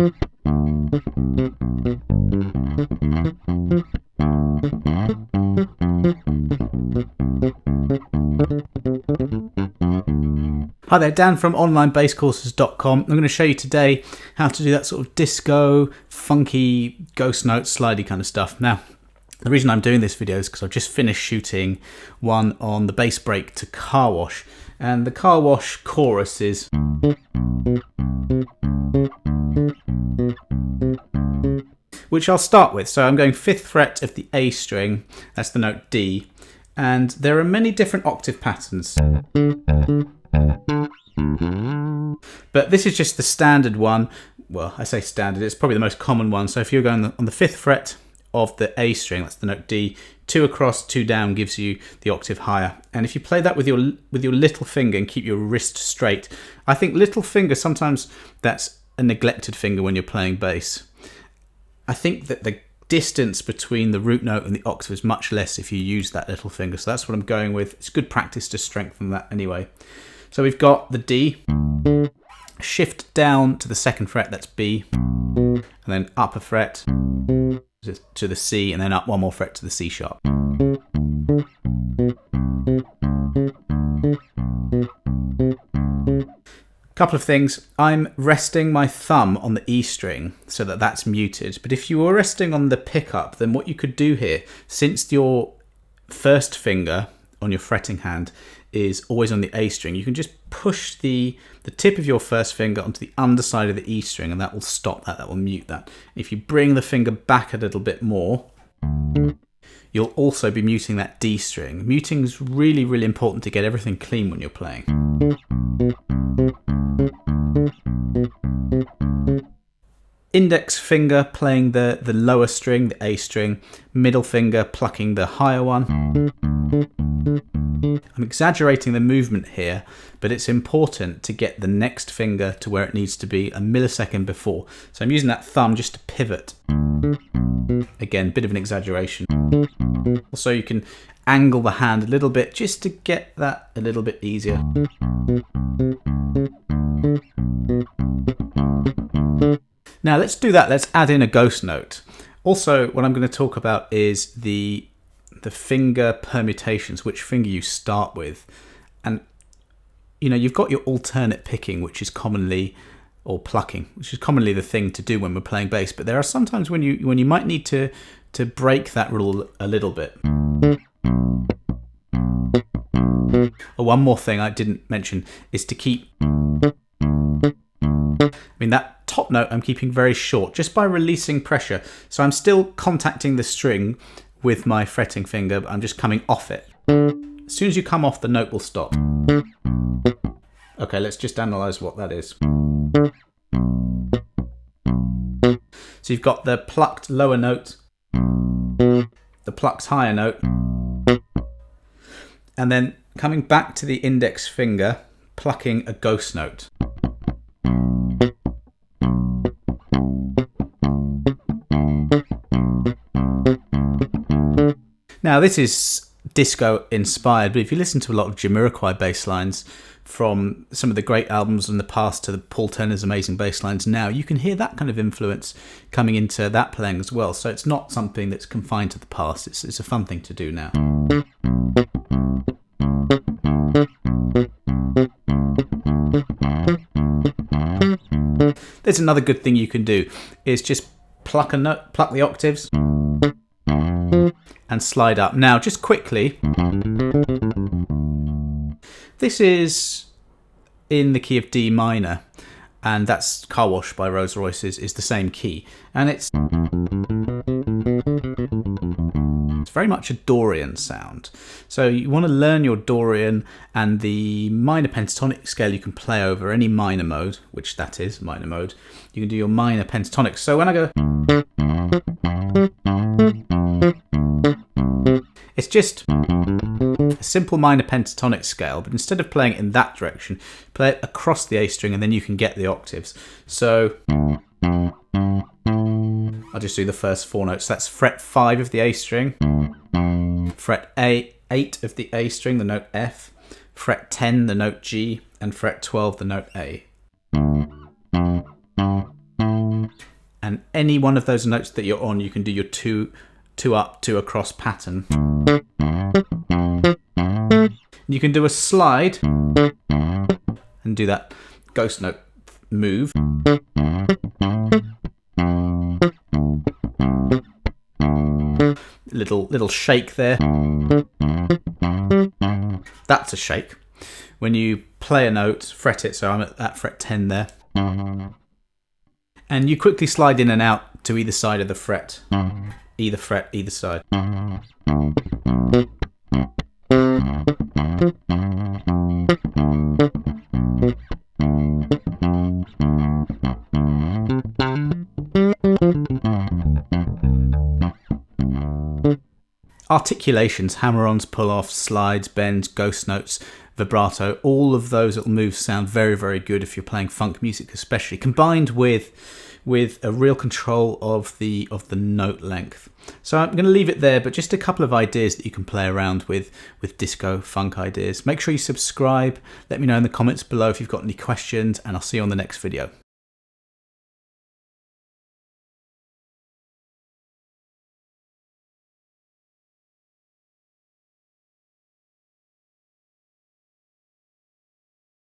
Hi there, Dan from onlinebasscourses.com. I'm going to show you today how to do that sort of disco, funky, ghost note, slidey kind of stuff. Now, the reason I'm doing this video is because I've just finished shooting one on the bass break to Car Wash. And the Car Wash chorus is... which I'll start with. So I'm going 5th fret of the A string, that's the note D. And there are many different octave patterns. But this is just the standard one. Well, I say standard, it's probably the most common one. So if you're going on the 5th fret of the A string, that's the note D, 2 across, 2 down gives you the octave higher. And if you play that with your little finger and keep your wrist straight, I think little finger, sometimes that's a neglected finger when you're playing bass. I think that the distance between the root note and the octave is much less if you use that little finger. So that's what I'm going with. It's good practice to strengthen that anyway. So we've got the D, shift down to the 2nd fret, that's B, and then up a fret to the C, and then up one more fret to the C sharp. Couple of things. I'm resting my thumb on the E string so that that's muted. But if you were resting on the pickup, then what you could do here, since your first finger on your fretting hand is always on the A string, you can just push the tip of your first finger onto the underside of the E string, and that will stop that, that will mute that. If you bring the finger back a little bit more, you'll also be muting that D string. Muting is really, really important to get everything clean when you're playing. Index finger playing the lower string, the A string, middle finger plucking the higher one. I'm exaggerating the movement here, but it's important to get the next finger to where it needs to be a millisecond before. So I'm using that thumb just to pivot. Again, bit of an exaggeration. Also, you can angle the hand a little bit just to get that a little bit easier. Now let's do that. Let's add in a ghost note. Also, what I'm going to talk about is the finger permutations, which finger you start with. And you know, you've got your alternate picking, which is commonly, or plucking, which is commonly the thing to do when we're playing bass. But there are sometimes when you might need to break that rule a little bit. Oh, one more thing I didn't mention is to keep, that top note I'm keeping very short just by releasing pressure. So I'm still contacting the string with my fretting finger, but I'm just coming off it. As soon as you come off, the note will stop. Okay, let's just analyze what that is. So you've got the plucked lower note, the plucked higher note, and then coming back to the index finger, plucking a ghost note. Now this is disco inspired, but if you listen to a lot of Jamiroquai bass lines from some of the great albums in the past to the Paul Turner's amazing bass lines now, you can hear that kind of influence coming into that playing as well. So it's not something that's confined to the past, it's a fun thing to do now. There's another good thing you can do, is just pluck a note, pluck the octaves, and slide up. Now, just quickly, this is in the key of D minor, and that's Car Wash by Rolls Royce is the same key, and it's very much a Dorian sound. So you want to learn your Dorian, and the minor pentatonic scale you can play over any minor mode, which that is minor mode. You can do your minor pentatonic. So when I go, it's just a simple minor pentatonic scale, but instead of playing it in that direction, play it across the A string, and then you can get the octaves. So I'll just do the first 4 notes. That's fret 5 of the A string, fret 8 of the A string, the note F, fret 10, the note G, and fret 12, the note A. and any one of those notes that you're on, you can do your two up, two across pattern. You can do a slide and do that ghost note move. Little shake there. That's a shake. When you play a note, fret it, so I'm at fret 10 there. And you quickly slide in and out to either side of the fret. Either fret, either side. Articulations, hammer-ons, pull-offs, slides, bends, ghost notes, vibrato, all of those little moves sound very, very good if you're playing funk music especially, combined with a real control of the note length. So I'm going to leave it there, but just a couple of ideas that you can play around with disco funk ideas. Make sure you subscribe, let me know in the comments below if you've got any questions, and I'll see you on the next video.